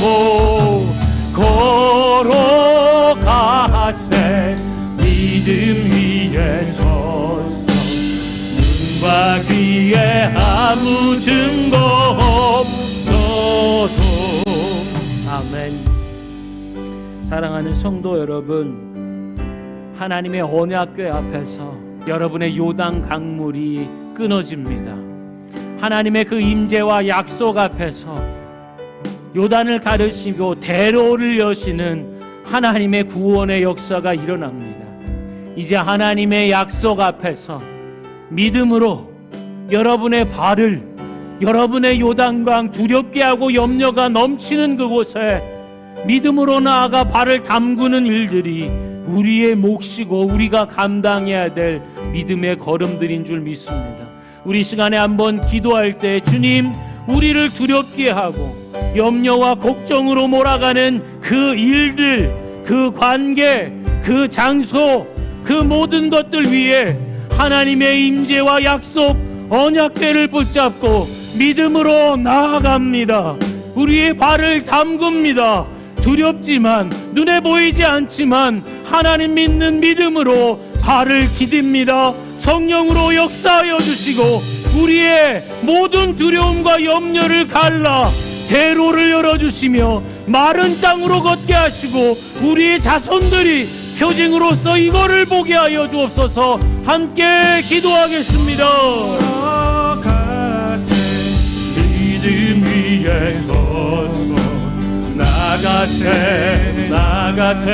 걸어가세 믿음 위에 서서 눈과 귀에 아무 증거 없어도. 아멘. 사랑하는 성도 여러분, 하나님의 언약궤 앞에서 여러분의 요단 강물이 끊어집니다. 하나님의 그 임재와 약속 앞에서 요단을 가르시고 대로를 여시는 하나님의 구원의 역사가 일어납니다. 이제 하나님의 약속 앞에서 믿음으로 여러분의 발을 여러분의 요단강 두렵게 하고 염려가 넘치는 그곳에 믿음으로 나아가 발을 담그는 일들이 우리의 몫이고 우리가 감당해야 될 믿음의 걸음들인 줄 믿습니다. 우리 시간에 한번 기도할 때 주님, 우리를 두렵게 하고 염려와 걱정으로 몰아가는 그 일들, 그 관계, 그 장소, 그 모든 것들 위에 하나님의 임재와 약속, 언약궤를 붙잡고 믿음으로 나아갑니다. 우리의 발을 담굽니다. 두렵지만, 눈에 보이지 않지만 하나님 믿는 믿음으로 발을 디딥니다. 성령으로 역사하여 주시고 우리의 모든 두려움과 염려를 갈라 대로를 열어주시며 마른 땅으로 걷게 하시고 우리의 자손들이 표징으로서 이거를 보게 하여 주옵소서. 함께 기도하겠습니다. 믿음 위에 서서 나가세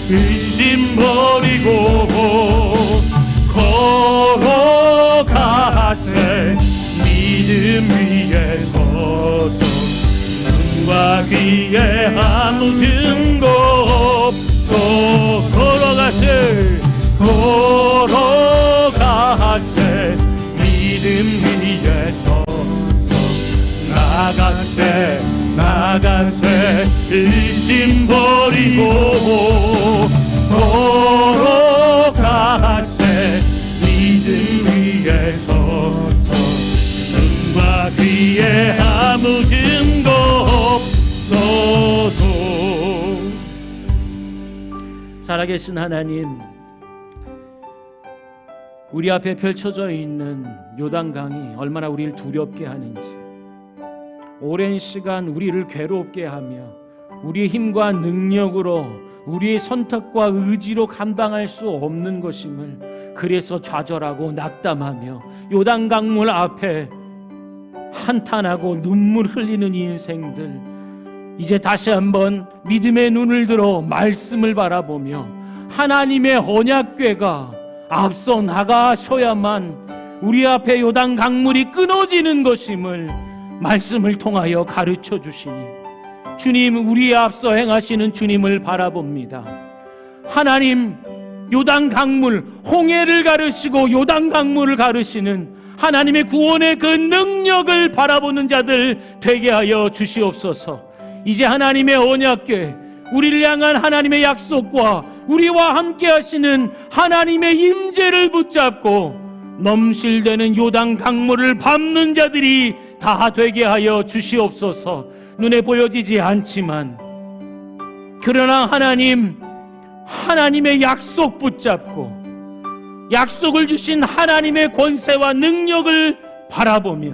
의심 버리고 걸어가세 믿음 위에 서서 눈과 귀에 아무 증거 없어 걸어가세 믿음 위에 서서 나가세 의심 버리고 걸어가세 믿음 위에 서서 눈과 귀에 아무 증거 없어도. 살아계신 하나님, 우리 앞에 펼쳐져 있는 요단강이 얼마나 우리를 두렵게 하는지, 오랜 시간 우리를 괴롭게 하며 우리의 힘과 능력으로 우리의 선택과 의지로 감당할 수 없는 것임을, 그래서 좌절하고 낙담하며 요단강물 앞에 한탄하고 눈물 흘리는 인생들, 이제 다시 한번 믿음의 눈을 들어 말씀을 바라보며 하나님의 언약궤가 앞서 나가셔야만 우리 앞에 요단 강물이 끊어지는 것임을 말씀을 통하여 가르쳐 주시니, 주님, 우리 앞서 행하시는 주님을 바라봅니다. 하나님, 요단 강물, 홍해를 가르시고 요단 강물을 가르시는 하나님의 구원의 그 능력을 바라보는 자들 되게 하여 주시옵소서. 이제 하나님의 언약궤, 우리를 향한 하나님의 약속과 우리와 함께 하시는 하나님의 임재를 붙잡고 넘실대는 요단 강물을 밟는 자들이 다 되게 하여 주시옵소서. 눈에 보여지지 않지만, 그러나 하나님의 약속 붙잡고 약속을 주신 하나님의 권세와 능력을 바라보며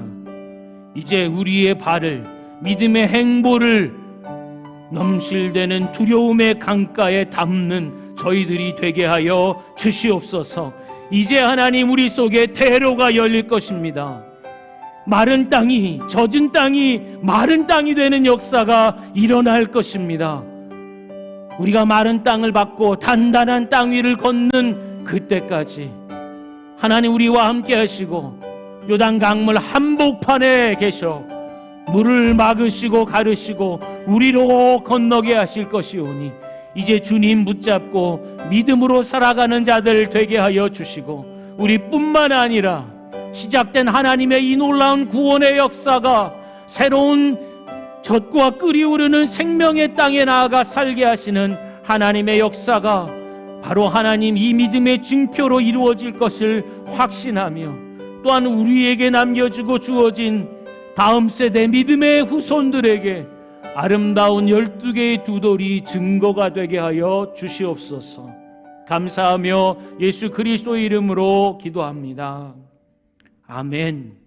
이제 우리의 발을 믿음의 행보를 넘실대는 두려움의 강가에 담는 저희들이 되게 하여 주시옵소서. 이제 하나님 우리 속에 대로가 열릴 것입니다. 마른 땅이, 젖은 땅이 마른 땅이 되는 역사가 일어날 것입니다. 우리가 마른 땅을 받고 단단한 땅 위를 걷는 그때까지 하나님 우리와 함께 하시고 요단 강물 한복판에 계셔 물을 막으시고 가르시고 우리로 건너게 하실 것이오니 이제 주님 붙잡고 믿음으로 살아가는 자들 되게 하여 주시고 우리뿐만 아니라 시작된 하나님의 이 놀라운 구원의 역사가 새로운 젖과 끓이 오르는 생명의 땅에 나아가 살게 하시는 하나님의 역사가 바로 하나님 이 믿음의 증표로 이루어질 것을 확신하며 또한 우리에게 남겨주고 주어진 다음 세대 믿음의 후손들에게 아름다운 12개의 두 돌이 증거가 되게 하여 주시옵소서. 감사하며 예수 그리스도의 이름으로 기도합니다. 아멘.